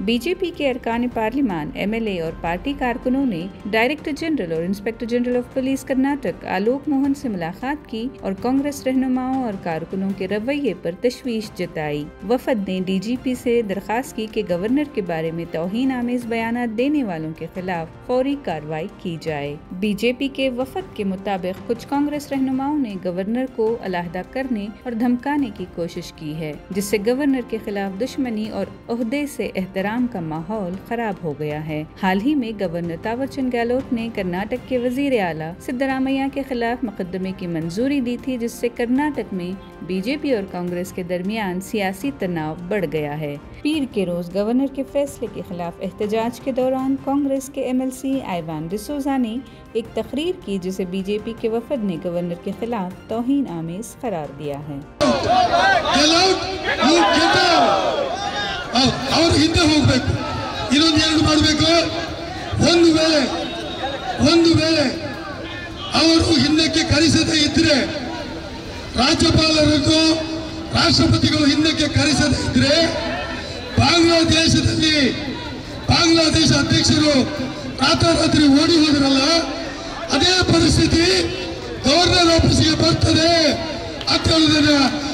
BJP के अरकान parliament, MLA और पार्टी कारकुनों ने डायरेक्टर जनरल और inspector general of police Karnataka Alok Mohan से मुलाकात की और कांग्रेस रहनुमाओं और कारकुनों के रवैये पर तशवीश जताई। वफद ने डीजीपी से दरखास्त की कि गवर्नर के बारे में तौहीन आमेज बयानात देने वालों के खिलाफ फौरी कार्रवाई की जाए। बीजेपी के वफद के मुताबिक कुछ कांग्रेस रहनुमाओं ने गवर्नर को अलहदा करने और धमकाने की कोशिश की है, जिससे गवर्नर के खिलाफ दुश्मनी और ओहदे से एहतराम का माहौल खराब हो गया है। हाल ही में गवर्नर तावरचंद गहलोत ने कर्नाटक के वजीर आला सिद्धरामैया के खिलाफ मुकदमे की मंजूरी दी थी, जिससे कर्नाटक में बीजेपी और कांग्रेस के दरमियान सियासी तनाव बढ़ गया है। पीर के रोज गवर्नर के फैसले के खिलाफ एहतजाज के दौरान कांग्रेस के एमएलसी आइवान डिसोजा ने एक तकरीर की, जिसे बीजेपी के वफद ने गवर्नर के खिलाफ तौहीन आमेज करार दिया है। ಅವರು ಹಿಂದೆ ಹೋಗಬೇಕು, ಇನ್ನೊಂದು ಎರಡು ಮಾಡಬೇಕು। ಒಂದು ವೇಳೆ ಅವರು ಹಿಂದಕ್ಕೆ ಕರೆಸದೇ ಇದ್ರೆ, ರಾಜ್ಯಪಾಲರನ್ನು ರಾಷ್ಟ್ರಪತಿಗಳು ಹಿಂದಕ್ಕೆ ಕರೆಸದೇ ಇದ್ರೆ, ಬಾಂಗ್ಲಾದೇಶದಲ್ಲಿ ಬಾಂಗ್ಲಾದೇಶ ಅಧ್ಯಕ್ಷರು ರಾತ್ರಿ ಓಡಿ ಹೋದ್ರಲ್ಲ, ಅದೇ ಪರಿಸ್ಥಿತಿ ಗವರ್ನರ್ ಆಫೀಸ್ಗೆ ಬರ್ತದೆ ಅಂತ ಹೇಳುವುದನ್ನ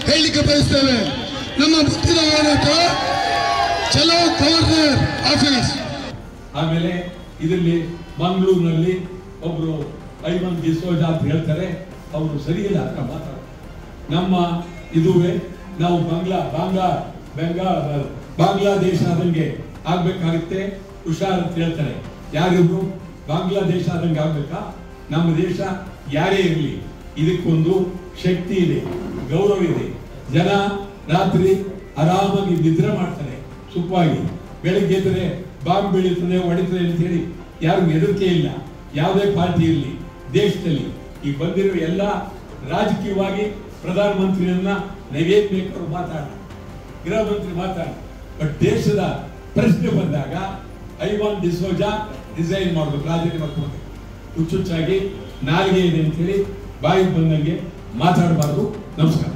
ಹೇಳಲಿಕ್ಕೆ ಬಯಸ್ತೇವೆ। ನಮ್ಮ ಮುಂದಿನ ಹೋರಾಟ ಚಲೋ ಗವರ್ನರ್ ಆಫೀಸ್। ಆಮೇಲೆ ಇದರಲ್ಲಿ ಮಂಗಳೂರಿನಲ್ಲಿ ಒಬ್ರು ಐವನ್ ಡಿಸೋಜಾ ಅಂತ ಹೇಳ್ತಾರೆ, ಅವರು ಸರಿಯಿಲ್ಲ ಅಂತ ಮಾತಾಡ್ತಾರೆ। ನಮ್ಮ ಇದುವೇ ನಾವು ಬಾಂಗ್ಲಾದೇಶ ಆದಂಗೆ ಆಗ್ಬೇಕಾಗುತ್ತೆ, ಹುಷಾರ್ ಅಂತ ಹೇಳ್ತಾರೆ। ಯಾರಿಬ್ರು ಬಾಂಗ್ಲಾದೇಶ ಆದಂಗೆ ಆಗ್ಬೇಕಾ? ನಮ್ಮ ದೇಶ ಯಾರೇ ಇರಲಿ ಇದಕ್ಕೊಂದು ಶಕ್ತಿ ಇದೆ, ಗೌರವ ಇದೆ। ಜನ ರಾತ್ರಿ ಆರಾಮಾಗಿ ನಿದ್ರೆ ಮಾಡ್ತಾರೆ, ಸುಖವಾಗಿ। ಬೆಳಗ್ಗೆ ಎದ್ರೆ ಬಾಂಬ್ ಬೀಳುತ್ತದೆ, ಹೊಡಿತದೆ ಅಂತ ಹೇಳಿ ಯಾರಿಗೂ ಹೆದರಿಕೆ ಇಲ್ಲ। ಯಾವುದೇ ಪಾರ್ಟಿ ಇರಲಿ ದೇಶದಲ್ಲಿ ಈಗ ಬಂದಿರೋ ಎಲ್ಲ ರಾಜಕೀಯವಾಗಿ ಪ್ರಧಾನಮಂತ್ರಿಯನ್ನ ನೈವೇದ್ಯ ಬೇಕಾದ್ರು ಮಾತಾಡ, ಗೃಹ ಮಂತ್ರಿ ಮಾತಾಡ, ಬಟ್ ದೇಶದ ಪ್ರಶ್ನೆ ಬಂದಾಗ ಐವಾನ್ ಡಿಸೋಜಾ ರಿಸೈನ್ ಮಾಡಬೇಕು, ರಾಜೀನಾಮೆ ಮಾಡಬೇಕು। ಹುಚ್ಚುಚ್ಚಾಗಿ ನಾಲಿಗೆ ಇದೆ ಅಂತ ಹೇಳಿ ಬಾಯಿಗೆ ಬಂದಂಗೆ ಮಾತಾಡಬಾರ್ದು। ನಮಸ್ಕಾರ।